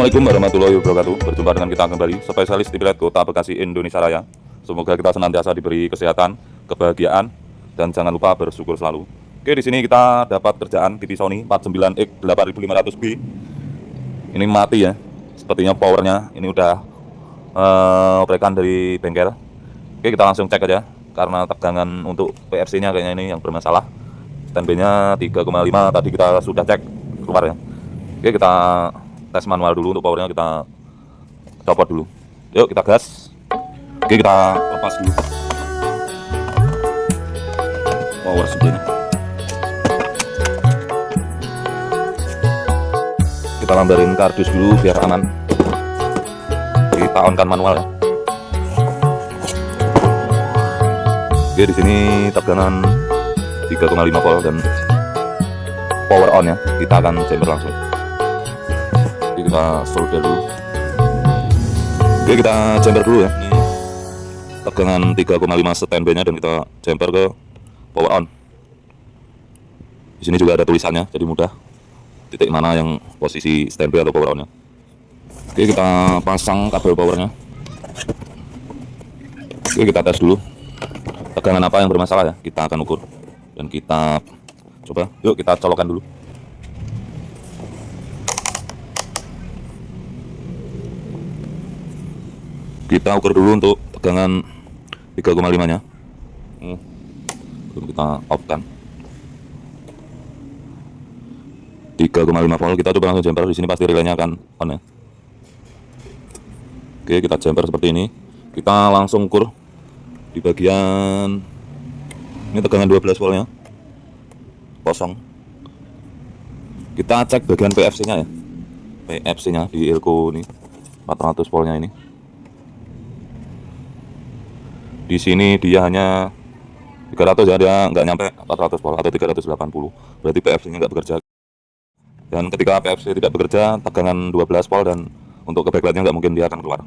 Assalamualaikum warahmatullahi wabarakatuh. Berjumpa dengan kita kembali, spesialis TV LED Kota Bekasi, Indonesia Raya. Semoga kita senantiasa diberi kesehatan, kebahagiaan, dan jangan lupa bersyukur selalu. Oke, di sini kita dapat kerjaan TV Sony 49X 8500B. Ini mati ya. Sepertinya powernya ini udah oprekan dari bengkel. Oke, kita langsung cek aja karena tegangan untuk PFC-nya kayaknya ini yang bermasalah. Standby-nya 3,5 tadi kita sudah cek keluar ya. Oke, kita tes manual dulu untuk powernya, kita copot dulu. Yuk kita gas. Oke, kita lepas dulu power supply-nya. Kita lambarin kardus dulu biar aman. Kita on kan manual ya. Oke, di sini tegangan 3,5 volt dan power on ya. Kita akan chamber langsung. Oke, kita solder dulu. Oke, kita chamber dulu ya. Ini tegangan 3,5 standby nya dan kita chamber ke power on. Di sini juga ada tulisannya, jadi mudah titik mana yang posisi standby atau power on nya. Oke, kita pasang kabel powernya. Oke, kita tes dulu tegangan apa yang bermasalah ya. Kita akan ukur dan kita coba. Yuk kita colokkan dulu. Kita ukur dulu untuk tegangan 3,5 nya. Belum kita off kan. 3,5 volt, kita coba langsung jumper. Di sini pasti relaynya akan on ya. Oke, kita jumper seperti ini. Kita langsung ukur di bagian ini tegangan 12 volt nya kosong. Kita cek bagian PFC nya ya. PFC nya di Elko ini 400 volt nya ini. Di sini dia hanya 300 ya, dia nggak nyampe 400 volt atau 380. Berarti PFC nya nggak bekerja. Dan ketika PFC tidak bekerja, tegangan 12 volt dan untuk ke backlightnya nggak mungkin dia akan keluar.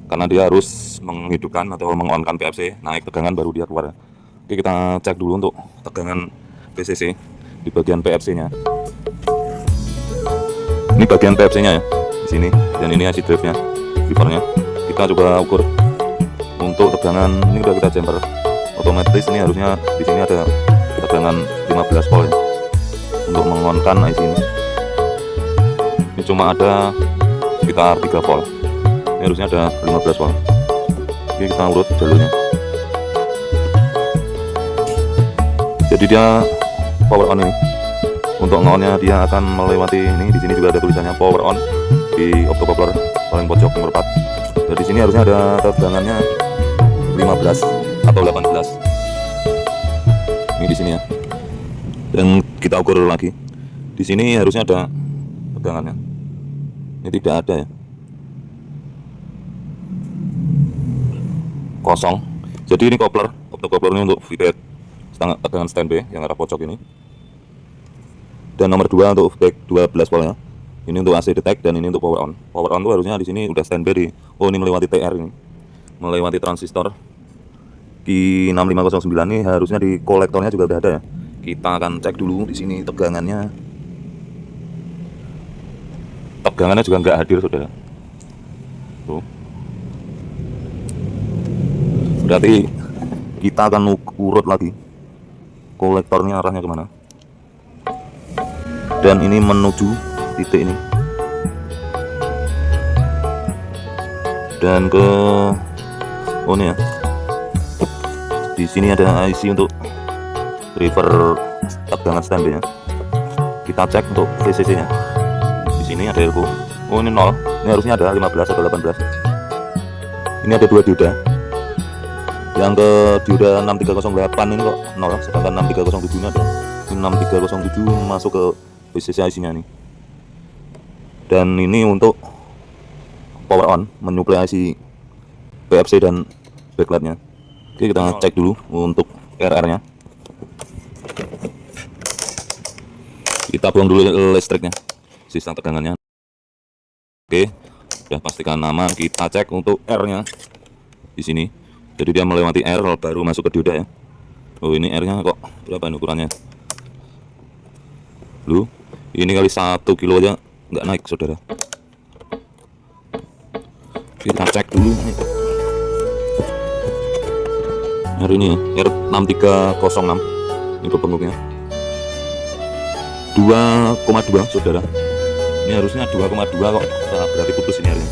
Karena dia harus menghidupkan atau mengonkan PFC, naik tegangan baru dia keluar. Oke, kita cek dulu untuk tegangan PCC di bagian PFC-nya. Ini bagian PFC-nya ya, di sini. Dan ini IC drive-nya, driver-nya. Kita coba ukur untuk tegangan. Ini udah kita jumper. Otomatis ini harusnya di sini ada tegangan 15 volt ya, untuk mengonkan IC ini. Ini cuma ada sekitar 3 volt. Ini harusnya ada 15 volt. Oke, kita urut jalurnya. Jadi dia power on ini. Untuk on-nya dia akan melewati ini. Di sini juga ada tulisannya power on di optocoupler paling pojok nomor 4. Dan di sini harusnya ada tegangannya 15 atau 18. Ini di sini ya. Dan kita ukur lagi. Di sini harusnya ada tegangannya. Ini tidak ada ya. Kosong. Jadi ini coupler, optocoupler ini untuk feedback tegangan standby yang arah pojok ini. Dan nomor 2 untuk feedback 12 volt ya. Ini untuk AC detect dan ini untuk power on. Power on tuh harusnya di sini udah standby di. Oh, ini melewati TR ini. Melewati transistor Q6509 ini harusnya di kolektornya juga udah ada ya. Kita akan cek dulu di sini tegangannya. Tegangannya juga nggak hadir saudara. Tuh. Berarti kita akan urut lagi kolektornya arahnya kemana. Dan ini menuju titik ini. Dan ke oh ini ya. Di sini ada IC untuk driver tegangan standby nya. Kita cek untuk VCC nya. Di sini ada Elko. Oh, ini 0. Ini harusnya ada 15 atau 18. Ini ada 2 dioda. Yang ke dioda 6308 ini kok 0, sedangkan 6307 nya ada. Ini 6307 masuk ke VCC IC nya nih. Dan ini untuk power on, menyuplai IC PFC dan backlight nya. Oke, kita cek dulu untuk RR nya. Kita buang dulu listriknya, sisa tegangannya. Oke, sudah pastikan nama. Kita cek untuk R nya di sini. Jadi dia melewati R baru masuk ke dioda ya. Oh, ini R nya kok berapa ini ukurannya? Lu ini kali 1 kilo aja nggak naik saudara. Kita cek dulu hari ini ya, R6306 ini pembengkuknya 2,2 saudara. Ini harusnya 2,2 kok, nah, berarti putus ini hari ini.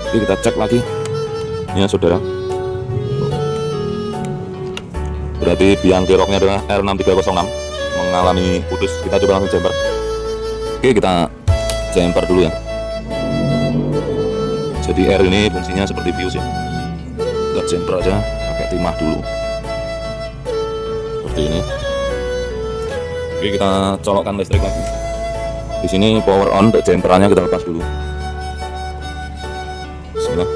Oke, kita cek lagi ya saudara, berarti biang keroknya adalah R6306 mengalami putus. Kita coba langsung jumper. Oke, kita jumper dulu ya. Jadi R ini fungsinya seperti fuse ya, kita jumper aja pakai timah dulu seperti ini. Oke, kita colokkan listrik lagi. Di sini power on, untuk jumperannya kita lepas dulu. Bismillah.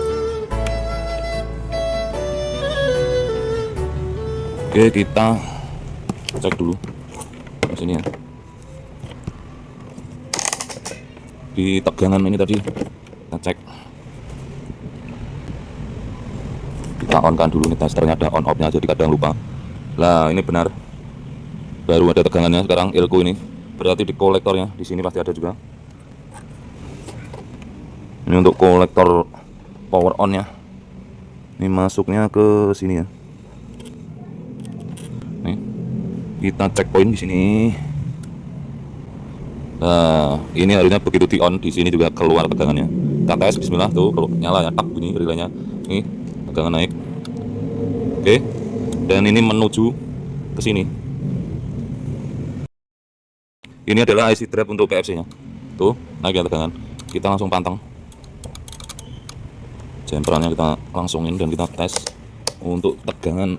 Oke, kita cek dulu di sini ya. Di tegangan ini tadi kita cek, kita on kan dulu nih testernya, ada on off nya, jadi kadang lupa. Lah ini benar, baru ada tegangannya sekarang elko ini, berarti di kolektornya di sini pasti ada juga. Ini untuk kolektor power on nya, ini masuknya ke sini ya. Nih kita cek poin di sini. Nah ini harusnya begitu di on, di sini juga keluar tegangannya. Kita tes, bismillah, tuh kalau nyala ya, tak bunyi relaynya, nih tegangan naik. Oke, dan ini menuju ke sini. Ini adalah IC drive untuk PFC nya, tuh naik ya tegangan. Kita langsung pantang, jumperannya kita langsungin dan kita tes untuk tegangan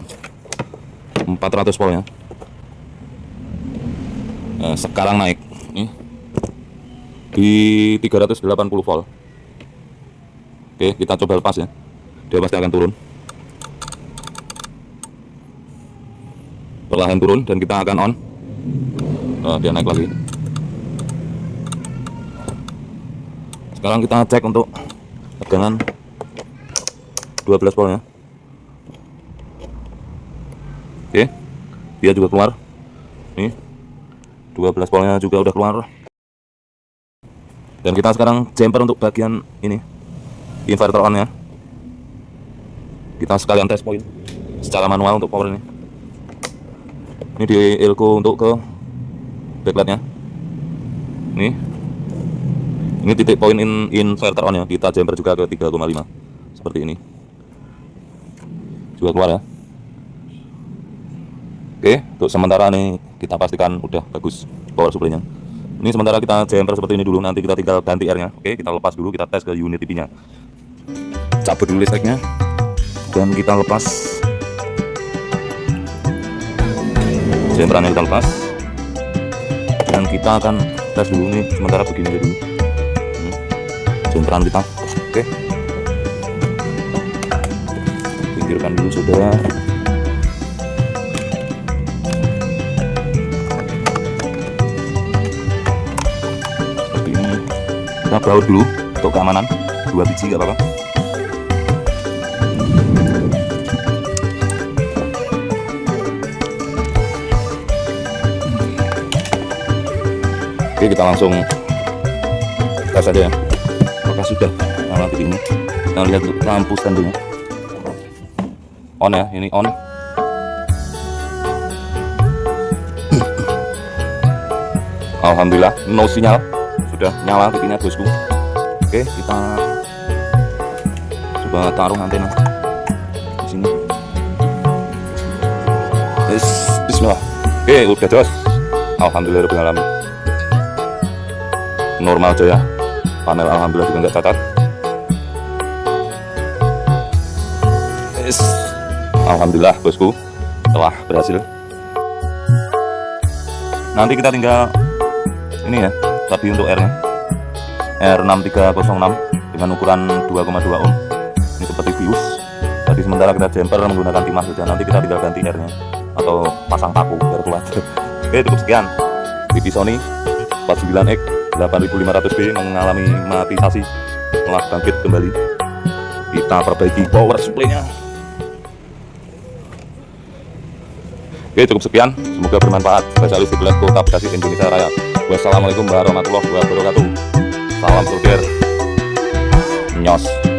400 volt ya. Nah, sekarang naik nih di 380 volt. Oke, kita coba lepas ya, dia pasti akan turun, perlahan turun, dan kita akan on. Nah, dia naik lagi. Sekarang kita cek untuk tegangan 12 volt ya. Oke, dia juga keluar nih, 12 voltnya juga udah keluar. Dan kita sekarang jumper untuk bagian ini, inverter on nya. Kita sekalian tes poin secara manual untuk power ini. Ini di elko untuk ke backlightnya. Ini titik poin inverter on nya. Kita jumper juga ke 3,5 seperti ini. Juga keluar ya. Oke, untuk sementara nih kita pastikan udah bagus power supply nya. Ini sementara kita jumper seperti ini dulu, nanti kita tinggal ganti R nya. Oke, kita lepas dulu, kita tes ke unit TV nya. Cabut dulu listriknya dan kita lepas jumperannya, kita lepas dan kita akan tes dulu nih sementara begini dulu jumperan kita. Oke, pinggirkan dulu saudara. Kita baut dulu untuk keamanan, 2 biji gak apa-apa. Oke, kita langsung tes aja ya, apakah sudah nyala begini. Kita lihat lampu standnya on ya, ini on. Alhamdulillah, no sinyal, sudah nyala TV-nya bosku. Oke, kita coba taruh antena di sini. Bismillah. Oke, udah jos. Alhamdulillah rabbil alamin. Normal aja ya. Panel alhamdulillah juga nggak cacat. Alhamdulillah bosku, telah berhasil. Nanti kita tinggal ini ya, tadi untuk R nya R6306 dengan ukuran 2,2 ohm. Ini seperti fuse. Tadi sementara kita jumper menggunakan timah saja, nanti kita tinggal ganti R nya atau pasang paku biar kuat. Oke, cukup sekian. TV Sony 49X 8500B mengalami mati sasi, telah bangkit kembali. Kita perbaiki power supply nya. Oke, cukup sekian, semoga bermanfaat. Spesialis Kiblat Kota Bekasi, Indonesia Raya. Wassalamualaikum warahmatullahi wabarakatuh. Salam surger. Nyos.